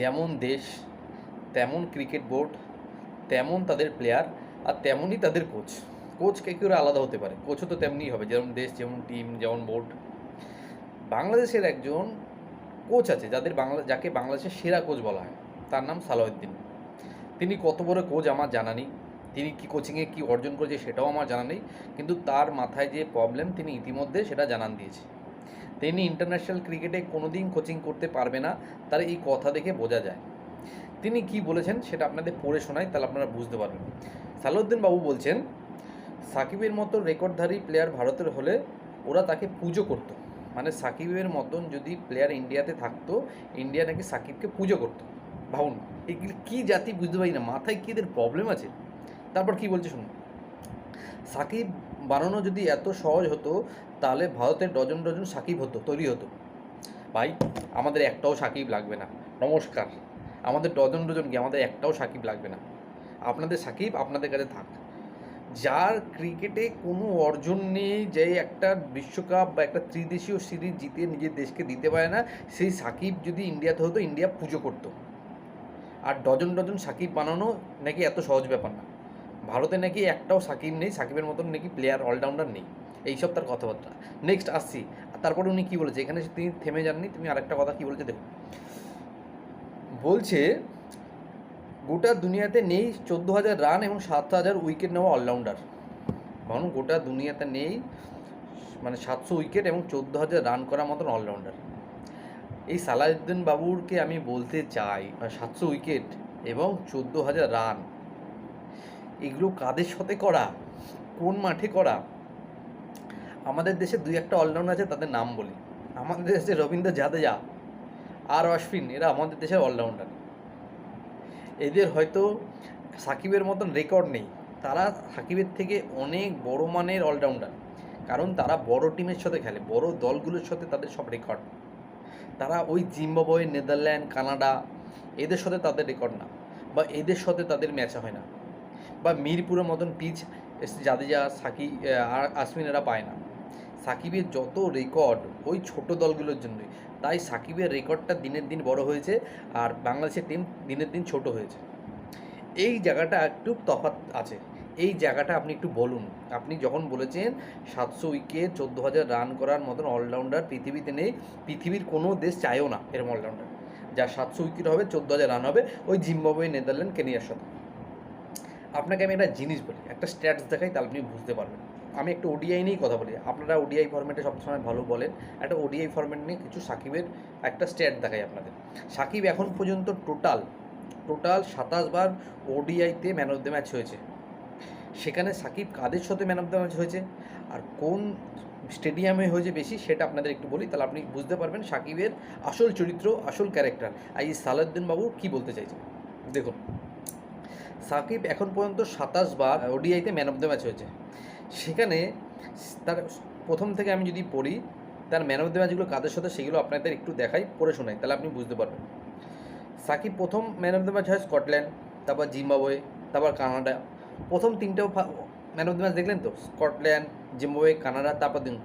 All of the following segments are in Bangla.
যেমন দেশ তেমন ক্রিকেট বোর্ড, তেমন তাদের প্লেয়ার, আর তেমনই তাদের কোচ। কোচ কে করে আলাদা হতে পারে, কোচও তো তেমনিই হবে, যেমন দেশ যেমন টিম যেমন বোর্ড। বাংলাদেশের একজন কোচ আছে যাকে বাংলাদেশের সেরা কোচ বলা হয়, তার নাম সালাউদ্দিন। তিনি কত বড় কোচ আমার জানা নেই, তিনি কি কোচিংয়ে কি অর্জন করেছে সেটাও আমার জানা নেই, কিন্তু তার মাথায় যে প্রবলেম তিনি ইতিমধ্যে সেটা জানান দিয়েছে। তিনি ইন্টারন্যাশনাল ক্রিকেটে কোনোদিন কোচিং করতে পারবে না, তার এই কথা দেখে বোঝা যায়। তিনি কি বলেছেন সেটা আপনাদের পড়ে শোনাই, তাহলে আপনারা বুঝতে পারবেন। সালাউদ্দিন বাবু বলছেন, সাকিবের মতো রেকর্ডধারী প্লেয়ার ভারতের হলে ওরা তাকে পুজো করতো। মানে সাকিবের মতন যদি প্লেয়ার ইন্ডিয়াতে থাকতো, ইন্ডিয়া নাকি সাকিবকে পুজো করতো। ভাবুন, এগুলি কী জাতি বুঝতে পারি না, মাথায় কী এদের প্রবলেম আছে। তারপর কি বলছে শুনুন, সাকিব বানানো যদি এত সহজ হতো তাহলে ভারতের ডজন ডজন সাকিব তৈরি হতো। ভাই, আমাদের একটাও সাকিব লাগবে না, নমস্কার। আমাদের ডজন ডজন কি, আমাদের একটাও সাকিব লাগবে না। আপনাদের সাকিব আপনাদের কাছে থাক। যার ক্রিকেটে কোনো অর্জন নেই, যে একটা বিশ্বকাপ বা একটা ত্রিদেশীয় সিরিজ জিতে নিজের দেশকে দিতে পারে না, সেই সাকিব যদি ইন্ডিয়াতে হতো, ইন্ডিয়া পুজো করতো। আর ডজন ডজন সাকিব বানানো নাকি এত সহজ ব্যাপার না। ভারতে নাকি একটাও সাকিব নেই, সাকিবের মতন নাকি প্লেয়ার অলরাউন্ডার নেই, এইসব তার কথাবার্তা। নেক্সট আসছি, তারপরে উনি কী বলেছে, এখানে তিনি থেমে যাননি, তুমি আরেকটা কথা কী বলেছে দেখুন। বলছে, গোটা দুনিয়াতে নেই 14,000 রান এবং 7,000 উইকেট নেওয়া অলরাউন্ডার। ভাবুন, গোটা দুনিয়াতে নেই মানে 700 উইকেট এবং 14,000 রান করার মতন অলরাউন্ডার। এই সালাউদ্দিন বাবুরকে আমি বলতে চাই, 700 উইকেট এবং 14,000 রান, এগুলো কাদের সাথে করা, কোন মাঠে করা? আমাদের দেশে দুই একটা অলরাউন্ডার আছে, তাদের নাম বলি। আমাদের দেশে রবীন্দ্র জাদেজা আর অশ্বিন, এরা আমাদের দেশের অলরাউন্ডার। এদের হয়তো সাকিবের মতন রেকর্ড নেই, তারা সাকিবের থেকে অনেক বড় মানের অলরাউন্ডার, কারণ তারা বড় টিমের সাথে খেলে, বড় দলগুলোর সাথে তাদের সব রেকর্ড। তারা ওই জিম্বাবুয়ে, নেদারল্যান্ড, কানাডা এদের সাথে তাদের রেকর্ড না, বা এদের সাথে তাদের ম্যাচ হয় না, বা মিরপুরের মতন পিচ জাদেজা, সাকিব আর আশ্বিন এরা পায় না। সাকিবের যত রেকর্ড ওই ছোট দলগুলোর জন্যই, তাই সাকিবের রেকর্ডটা দিনের দিন বড় হয়েছে, আর বাংলাদেশের টিম দিনের দিন ছোট হয়েছে। এই জায়গাটা একটু তফাৎ আছে, এই জায়গাটা আপনি একটু বলুন। আপনি যখন বলেছেন 700 উইকেট 14,000 রান করার মতন অলরাউন্ডার পৃথিবীতে নেই, পৃথিবীর কোনো দেশ চায়ও না এরকম অলরাউন্ডার, যার 700 উইকেট হবে, 14,000 রান হবে, ওই জিম্বাবুয়ে, নেদারল্যান্ড, কেনিয়ার সাথে। আপনাকে আমি একটা জিনিস বলি, একটা স্ট্যাটস দেখাই, তাহলে আপনি বুঝতে পারবেন। আমি একটু ওডিআই নিয়েই কথা বলি, আপনারা ওডিআই ফরম্যাটে সবসময় ভালো বলেন, একটা ওডিআই ফরম্যাট নিয়ে কিছু সাকিবের একটা স্ট্যাট দেখাই আপনাদের। সাকিব এখন পর্যন্ত টোটাল 27 বার ওডিআইতে ম্যান অফ দ্য ম্যাচ হয়েছে। সেখানে সাকিব কাদের সাথে ম্যান অফ দ্য ম্যাচ হয়েছে আর কোন স্টেডিয়ামে হয়েছে বেশি, সেটা আপনাদের একটু বলি, তাহলে আপনি বুঝতে পারবেন সাকিবের আসল চরিত্র, আসল ক্যারেক্টার। আর এই সালাউদ্দিন বাবু কী বলতে চাইছে দেখুন। সাকিব এখন পর্যন্ত 27 বার ওডিআইতে ম্যান অফ দ্য ম্যাচ হয়েছে। সেখানে তার প্রথম থেকে আমি যদি পড়ি, তার ম্যান অফ দ্য ম্যাচগুলো কাদের সাথে সেগুলো আপনাদের একটু দেখাই, পড়ে শোনাই, তাহলে আপনি বুঝতে পারবেন। সাকিব প্রথম ম্যান অফ দ্য ম্যাচ হয় স্কটল্যান্ড, তারপর জিম্বাবুয়ে, তারপর কানাডা। প্রথম তিনটেও ম্যান অফ দ্য ম্যাচ দেখলেন তো, স্কটল্যান্ড, জিম্বাবুয়ে, কানাডা। তারপর দিন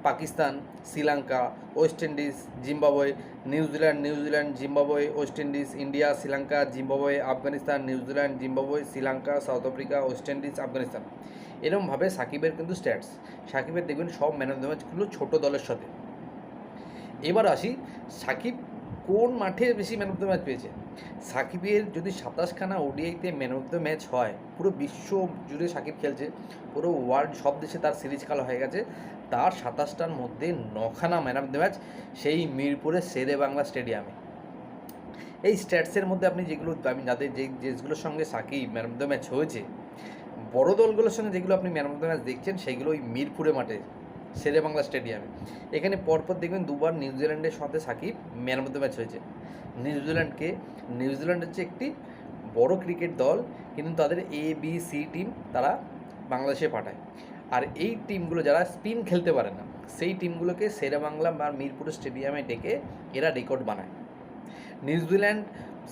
Pakistan, Sri Lanka, West Indies, Zimbabwe, New Zealand, Zimbabwe, West Indies, India, Sri Lanka, Zimbabwe, Afghanistan, New Zealand, Zimbabwe, Sri Lanka, south Africa, West Indies, Afghanistan. এরকমভাবে সাকিবের কিন্তু স্ট্যাটস। সাকিবের দেখবেন সব ম্যান অফ দ্য ম্যাচগুলো ছোটো দলের সাথে। এবার আসি, সাকিব কোন মাঠে বেশি ম্যান অফ দ্য ম্যাচ পেয়েছে। সাকিবের যদি 27খানা ওডিআইতে ম্যান অফ দ্য ম্যাচ হয়, পুরো বিশ্ব জুড়ে সাকিব খেলছে, পুরো ওয়ার্ল্ড সব দেশে তার সিরিজ খেলা হয়ে গেছে, তার 27টার মধ্যে 9খানা ম্যান অফ দ্য ম্যাচ সেই মিরপুরের শেরে বাংলা স্টেডিয়ামে। এই স্ট্যাটসের মধ্যে আপনি যেগুলো, আমি যাদের যে দেশগুলোর সঙ্গে Shakib man of the match হয়েছে, বড় দলগুলোর সঙ্গে যেগুলো আপনি ম্যান অফ দ্য ম্যাচ দেখছেন, সেগুলো ওই মিরপুরে মাঠে শেরে বাংলা স্টেডিয়ামে। এখানে পরপর দেখবেন দুবার নিউজিল্যান্ডের সাথে Shakib man of the match হয়েছে। নিউজিল্যান্ড হচ্ছে একটি বড় ক্রিকেট দল, কিন্তু তাদের ABC টিম তারা বাংলাদেশে পাঠায়। আর এই টিমগুলো যারা স্পিন খেলতে পারে না, সেই টিমগুলোকে শেরে বাংলা বা মিরপুরের স্টেডিয়ামে ডেকে এরা রেকর্ড বানায়। নিউজিল্যান্ড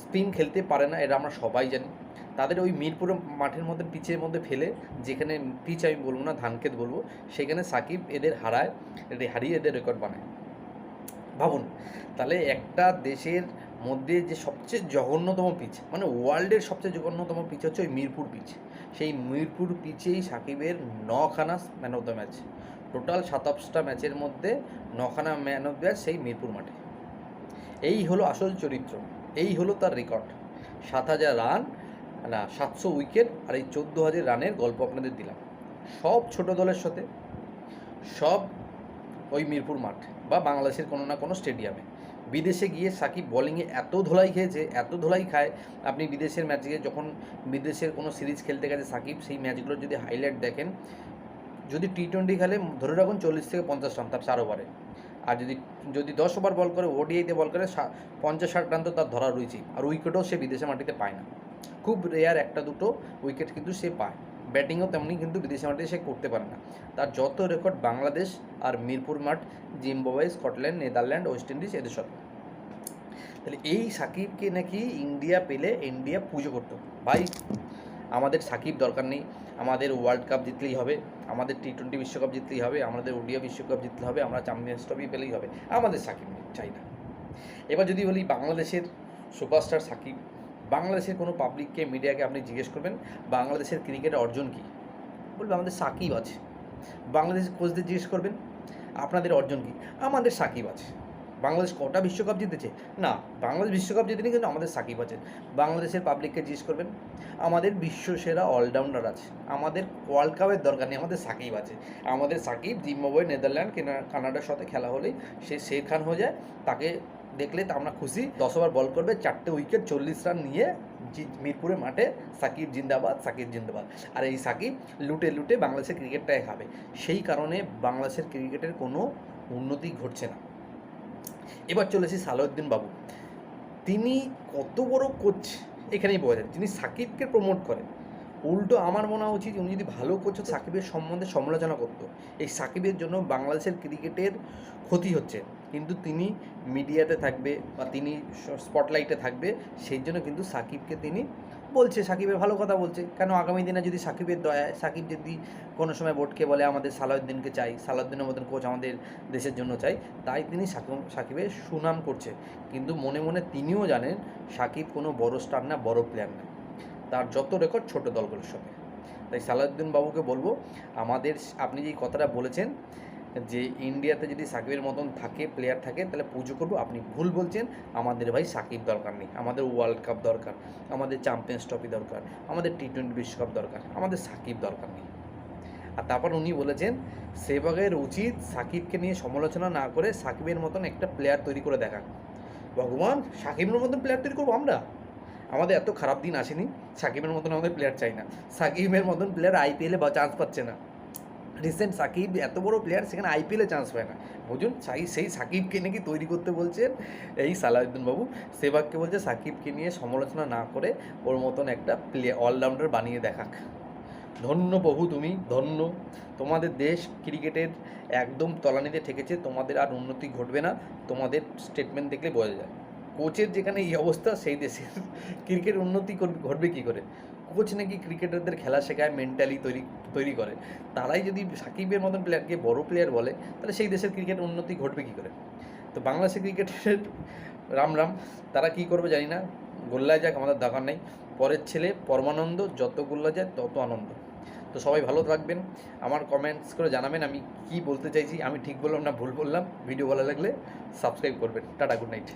স্পিন খেলতে পারে না, এটা আমরা সবাই জানি। তাদের ওই মিরপুরে মাঠের মধ্যে পিচের মধ্যে ফেলে, যেখানে পিচ আমি বলবো না, ধানক্ষেত বলবো, সেখানে সাকিব এদের হারিয়ে এদের রেকর্ড বানায়। ভাবুন, তাহলে একটা দেশের মধ্যে যে সবচেয়ে জঘন্যতম পিচ, মানে ওয়ার্ল্ডের সবচেয়ে জঘন্যতম পিচ হচ্ছে ওই মিরপুর পিচ। সেই মিরপুর পিচেই সাকিবের 9খানা man of the match, total 27টা ম্যাচের মধ্যে 9খানা ম্যান অফ দ্য ম্যাচ সেই মিরপুর মাঠে। এই হলো আসল চরিত্র, এই হলো তার রেকর্ড। 7,000 রান, না 700 উইকেট, আর এই 14,000 রানের গল্প আপনাদের দিলাম। সব ছোট দলের সাথে, সব ওই মিরপুর মাঠ বা বাংলাদেশের কোনো না কোনো স্টেডিয়ামে। বিদেশে গিয়ে সাকিব বোলিংয়ে এত ধোলাই খেয়েছে, এত ধোলাই খায়। আপনি বিদেশের ম্যাচে যখন বিদেশের কোনো সিরিজ খেলতে গেছে সাকিব, সেই ম্যাচগুলোর যদি হাইলাইট দেখেন, যদি টি-20 খেলে ধরে রাখুন 40 থেকে 50 রান তার 4 ওভারে, আর যদি 10 ওভার বল করে, ওডিআইতে বল করে 50-60 রান তো তার ধরা রয়েছেই। আর উইকেটও সে বিদেশের মাটিতে পায় না, খুব রেয়ার একটা দুটো উইকেট কিন্তু সে পায়। ব্যাটিংও তেমনি কিন্তু বিদেশি মাঠে সে করতে পারে না। তার যত রেকর্ড বাংলাদেশ আর মিরপুর মাঠ, Zimbabwe, Scotland, Netherland, West Indies, এদের সাথে। তাহলে এই সাকিবকে নাকি ইন্ডিয়া পেলে ইন্ডিয়া পুজো করতো। ভাই আমাদের সাকিব দরকার নেই, আমাদের ওয়ার্ল্ড কাপ জিতলেই হবে, আমাদের টি-20 বিশ্বকাপ জিতলেই হবে, আমাদের ওডিআই বিশ্বকাপ জিততে হবে, আমরা চ্যাম্পিয়ন্স ট্রফি পেলেই হবে, আমাদের সাকিব চাই না। এবার যদি বলি বাংলাদেশের সুপারস্টার সাকিব, বাংলাদেশের কোনো পাবলিককে, মিডিয়াকে আপনি জিজ্ঞেস করবেন বাংলাদেশের ক্রিকেটের অর্জন কী, বলবে আমাদের সাকিব আছে। বাংলাদেশের কোচদের জিজ্ঞেস করবেন আপনাদের অর্জন কী, আমাদের সাকিব আছে। বাংলাদেশ কটা বিশ্বকাপ জিতেছে, না বাংলাদেশ বিশ্বকাপ জিতেনি, কিন্তু আমাদের সাকিব আছে। বাংলাদেশের পাবলিককে জিজ্ঞেস করবেন আমাদের বিশ্বসেরা অলরাউন্ডার আছে, আমাদের ওয়ার্ল্ড কাপের দরকার নেই, আমাদের সাকিব আছে। আমাদের সাকিব জিম্বাবুয়ে, নেদারল্যান্ড, কানাডার সাথে খেলা হলেই সে শের খান হয়ে যায়, তাকে দেখলে তো আমরা খুশি। 10 ওভার বল করবে, 4টে উইকেট, 40 রান নিয়ে মিরপুরের মাঠে সাকিব জিন্দাবাদ, সাকিব জিন্দাবাদ। আর এই সাকিব লুটে লুটে বাংলাদেশের ক্রিকেটটাই খাবে। সেই কারণে বাংলাদেশের ক্রিকেটের কোনো উন্নতি ঘটছে না। এবার চলেছি সালাউদ্দিন বাবু, তিনি কত বড় কোচ এখানেই বোঝা যায়। তিনি সাকিবকে প্রমোট করেন, উল্টো আমার মনে হয় উচিত উনি যদি ভালো কোচ হতো সাকিবের সম্বন্ধে সমালোচনা করতো। এই সাকিবের জন্য বাংলাদেশের ক্রিকেটের ক্ষতি হচ্ছে, কিন্তু তিনি মিডিয়াতে থাকবে বা তিনি স্পটলাইটে থাকবে, সেই জন্য কিন্তু সাকিবকে তিনি বলছে, সাকিবের ভালো কথা বলছে। কেন আগামী দিনে যদি সাকিবের দয়ায়, সাকিব যদি কোনো সময় বোর্ডকে বলে আমাদের সালাউদ্দিনকে চাই, সালাউদ্দিনের মতন কোচ আমাদের দেশের জন্য চাই, তাই তিনি সাকিবের সুনাম করছে। কিন্তু মনে মনে তিনিও জানেন সাকিব কোনো বড় স্টার না, বড় প্লেয়ার না, তার যত রেকর্ড ছোট দলগুলোর সঙ্গে। তাই সালাউদ্দিন বাবুকে বলবো, আমাদের আপনি যে কথাটা বলেছেন যে ইন্ডিয়াতে যদি সাকিবের মতন থাকে, প্লেয়ার থাকে, তাহলে পুজো করবো, আপনি ভুল বলছেন। আমাদের ভাই সাকিব দরকার নেই, আমাদের ওয়ার্ল্ড কাপ দরকার, আমাদের চ্যাম্পিয়ন্স ট্রফি দরকার, আমাদের টি-20 বিশ্বকাপ দরকার, আমাদের সাকিব দরকার নেই। আর তারপর উনি বলেছেন সেবাগের উচিত সাকিবকে নিয়ে সমালোচনা না করে সাকিবের মতন একটা প্লেয়ার তৈরি করে দেখা। ভগবান, সাকিবের মতন প্লেয়ার তৈরি করবো আমরা? আমাদের এত খারাপ দিন আসেনি, সাকিবের মতন আমাদের প্লেয়ার চাই না। সাকিবের মতন প্লেয়ার আইপিএলে চান্স পাচ্ছে না। রিসেন্ট সাকিব এত বড় প্লেয়ার, সেখানে আইপিএলে চান্স পায় না। বুঝুন, সেই সাকিবকে নাকি তৈরি করতে বলছেন এই সালাউদ্দিন বাবু। সেবাগকে বলছে সাকিবকে নিয়ে সমালোচনা না করে ওর মতন একটা অলরাউন্ডার বানিয়ে দেখাক। ধন্য প্রভু, তুমি ধন্য। তোমাদের দেশ ক্রিকেটের একদম তলানিতে ঠেকেছে, তোমাদের আর উন্নতি ঘটবে না। তোমাদের স্টেটমেন্ট দেখলে বোঝা যায়। কোচের যেখানে এই অবস্থা, সেই দেশের ক্রিকেট উন্নতি ঘটবে কী করে? কোচ নাকি ক্রিকেটারদের খেলা শেখায়, মেন্টালি তৈরি করে। তারাই যদি সাকিবের মতন প্লেয়ারকে বড় প্লেয়ার বলে, তাহলে সেই দেশের ক্রিকেট উন্নতি ঘটবে কী করে? তো বাংলাদেশের ক্রিকেটের রাম রাম, তারা কী করবে জানি না। গোল্লায় যাক, আমাদের দরকার নেই। পরের ছেলে পরমানন্দ, যত গোল্লা যায় তত আনন্দ। তো সবাই ভালো থাকবেন, আমার কমেন্টস করে জানাবেন আমি কি বলতে চাইছি, আমি ঠিক বললাম না ভুল বললাম। ভিডিও ভালো লাগলে সাবস্ক্রাইব করবেন। Tata, good night.